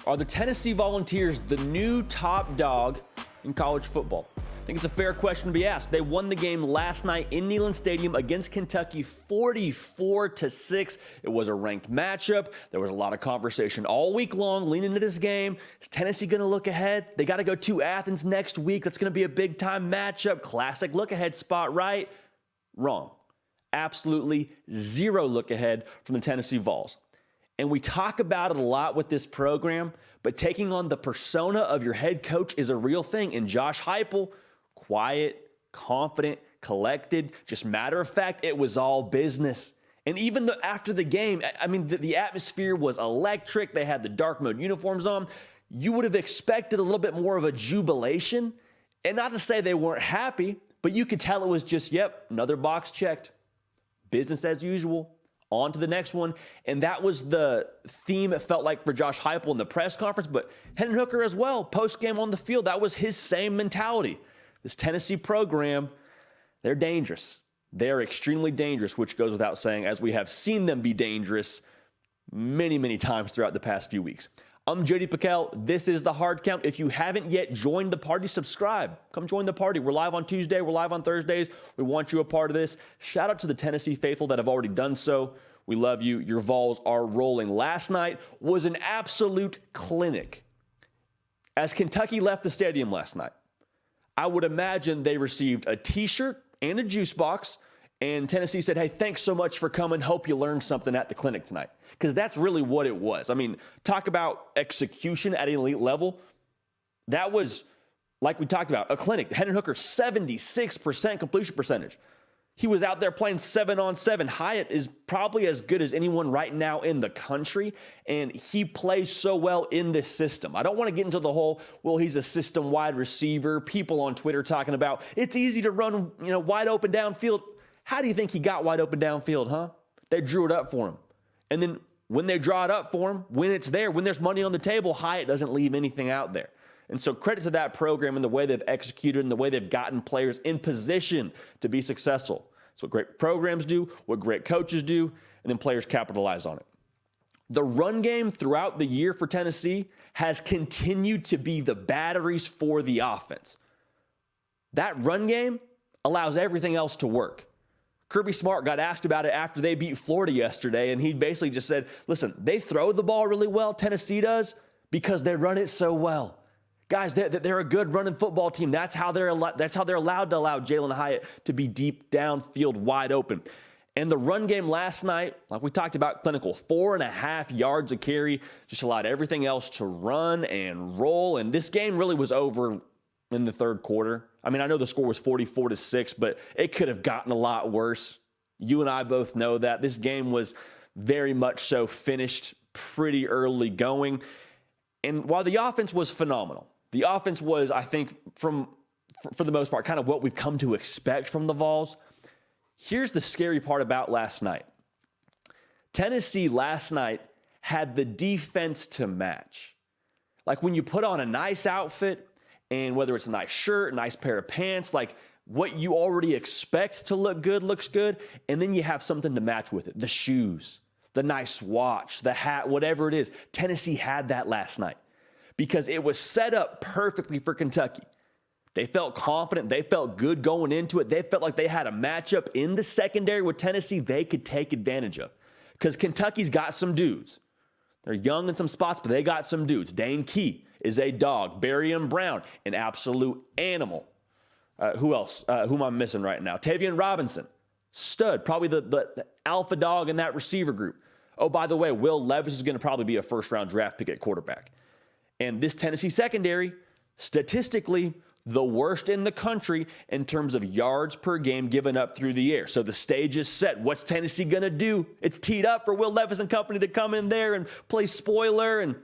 Are the Tennessee Volunteers the new top dog in college football? I think it's a fair question to be asked. They won the game last night in Neyland Stadium against Kentucky 44-6. It was a ranked matchup. There was a lot of conversation all week long leading into this game. Is Tennessee going to look ahead? They got to go to Athens next week. That's going to be a big-time matchup. Classic look-ahead spot, right? Wrong. Absolutely zero look ahead from the Tennessee Vols. And we talk about it a lot with this program, but taking on the persona of your head coach is a real thing. And Josh Heupel, quiet, confident, collected, just matter of fact, it was all business. And even after the game, I mean, the atmosphere was electric. They had the dark mode uniforms on. You would have expected a little bit more of a jubilation. And not to say they weren't happy, but you could tell it was just, yep, another box checked. Business as usual. On to the next one. And that was the theme, it felt like, for Josh Heupel in the press conference, but Hendon Hooker as well, post-game on the field. That was his same mentality. This Tennessee program, they're dangerous. They're extremely dangerous, which goes without saying, as we have seen them be dangerous many, many times throughout the past few weeks. I'm JD Piquel. This is The Hard Count. If you haven't yet joined the party, subscribe. Come join the party. We're live on Tuesday. We're live on Thursdays. We want you a part of this. Shout out to the Tennessee faithful that have already done so. We love you. Your Vols are rolling. Last night was an absolute clinic. As Kentucky left the stadium last night, I would imagine they received a t-shirt and a juice box, and Tennessee said, hey, thanks so much for coming. Hope you learned something at the clinic tonight. Because that's really what it was. I mean, talk about execution at an elite level. That was, like we talked about, a clinic. Hendon Hooker, 76% completion percentage. He was out there playing 7-on-7. Hyatt is probably as good as anyone right now in the country, and he plays so well in this system. I don't want to get into the whole, well, he's a system wide receiver. People on Twitter talking about, it's easy to run, wide open downfield. How do you think he got wide open downfield, huh? They drew it up for him. And then when they draw it up for him, when it's there, when there's money on the table, Hyatt doesn't leave anything out there. And so credit to that program and the way they've executed and the way they've gotten players in position to be successful. That's what great programs do, what great coaches do, and then players capitalize on it. The run game throughout the year for Tennessee has continued to be the batteries for the offense. That run game allows everything else to work. Kirby Smart got asked about it after they beat Florida yesterday, and he basically just said, listen, they throw the ball really well, Tennessee does, because they run it so well. Guys, they're a good running football team. That's how they're allowed to allow Jalin Hyatt to be deep downfield wide open. And the run game last night, like we talked about, clinical, 4.5 yards a carry, just allowed everything else to run and roll. And this game really was over in the third quarter. I mean, I know the score was 44-6, but it could have gotten a lot worse. You and I both know that. This game was very much so finished pretty early going. And while the offense was phenomenal, the offense was, I think, for the most part, kind of what we've come to expect from the Vols. Here's the scary part about last night. Tennessee last night had the defense to match. Like when you put on a nice outfit, and whether it's a nice shirt, a nice pair of pants, like what you already expect to look good looks good, and then you have something to match with it. The shoes, the nice watch, the hat, whatever it is. Tennessee had that last night because it was set up perfectly for Kentucky. They felt confident. They felt good going into it. They felt like they had a matchup in the secondary with Tennessee they could take advantage of because Kentucky's got some dudes. They're young in some spots, but they got some dudes. Dane Key is a dog. Barium Brown, an absolute animal. Who else? Who am I missing right now? Tavian Robinson, stud, probably the alpha dog in that receiver group. Oh, by the way, Will Levis is going to probably be a first-round draft pick at quarterback. And this Tennessee secondary, statistically, the worst in the country in terms of yards per game given up through the air. So the stage is set. What's Tennessee going to do? It's teed up for Will Levis and company to come in there and play spoiler. And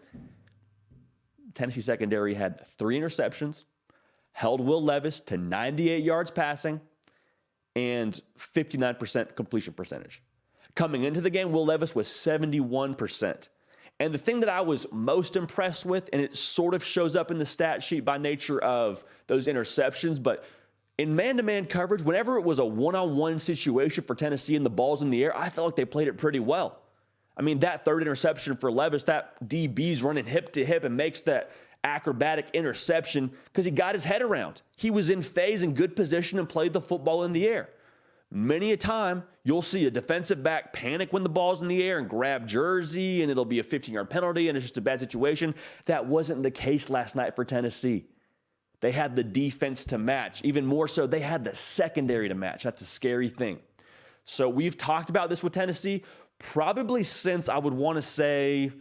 Tennessee secondary had 3 interceptions, held Will Levis to 98 yards passing, and 59% completion percentage. Coming into the game, Will Levis was 71%. And the thing that I was most impressed with, and it sort of shows up in the stat sheet by nature of those interceptions, but in man-to-man coverage, whenever it was a one-on-one situation for Tennessee and the ball's in the air, I felt like they played it pretty well. I mean, that third interception for Levis, that DB's running hip to hip and makes that acrobatic interception because he got his head around. He was in phase and good position and played the football in the air. Many a time, you'll see a defensive back panic when the ball's in the air and grab jersey, and it'll be a 15-yard penalty, and it's just a bad situation. That wasn't the case last night for Tennessee. They had the defense to match. Even more so, they had the secondary to match. That's a scary thing. So we've talked about this with Tennessee probably since, I would want to say,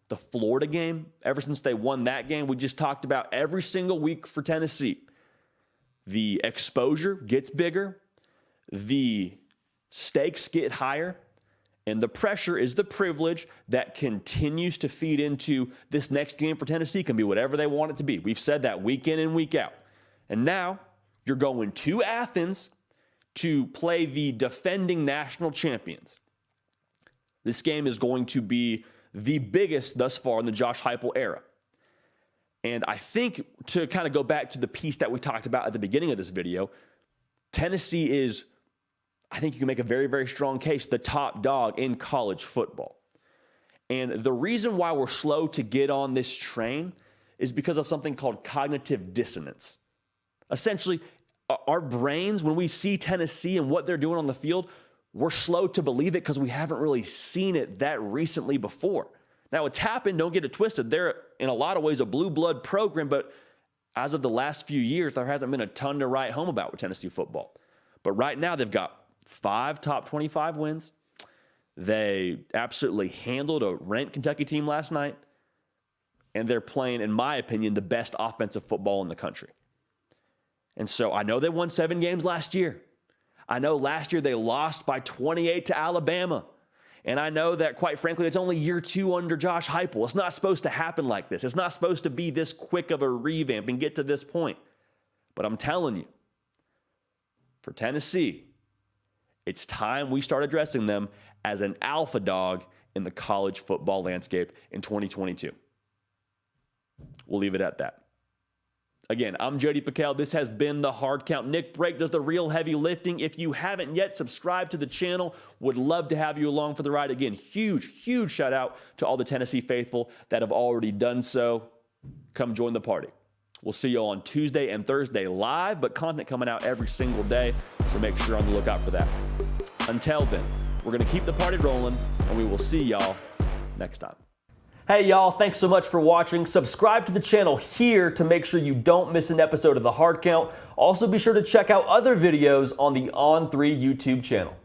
the Florida game. Ever since they won that game, we just talked about every single week for Tennessee. The exposure gets bigger. The stakes get higher, and the pressure is the privilege that continues to feed into this next game for Tennessee. Can be whatever they want it to be. We've said that week in and week out. And now you're going to Athens to play the defending national champions. This game is going to be the biggest thus far in the Josh Heupel era. And I think to kind of go back to the piece that we talked about at the beginning of this video, Tennessee is, I think you can make a very, very strong case, the top dog in college football. And the reason why we're slow to get on this train is because of something called cognitive dissonance. Essentially, our brains, when we see Tennessee and what they're doing on the field, we're slow to believe it because we haven't really seen it that recently before. Now, it's happened, don't get it twisted. They're, in a lot of ways, a blue blood program, but as of the last few years, there hasn't been a ton to write home about with Tennessee football. But right now, they've got 5 top 25 wins. They absolutely handled a ranked Kentucky team last night. And they're playing, in my opinion, the best offensive football in the country. And so I know they won 7 games last year. I know last year they lost by 28 to Alabama. And I know that, quite frankly, it's only year 2 under Josh Heupel. It's not supposed to happen like this. It's not supposed to be this quick of a revamp and get to this point. But I'm telling you, for Tennessee, it's time we start addressing them as an alpha dog in the college football landscape in 2022. We'll leave it at that. Again, I'm Jody Piquel. This has been The Hard Count. Nick Brake does the real heavy lifting. If you haven't yet subscribed to the channel, would love to have you along for the ride. Again, huge shout out to all the Tennessee faithful that have already done so. Come join the party. We'll see you all on Tuesday and Thursday live, but content coming out every single day, so make sure you're on the lookout for that. Until then, we're going to keep the party rolling, and we will see y'all next time. Hey y'all, thanks so much for watching. Subscribe to the channel here to make sure you don't miss an episode of The Hard Count. Also be sure to check out other videos on the On3 YouTube channel.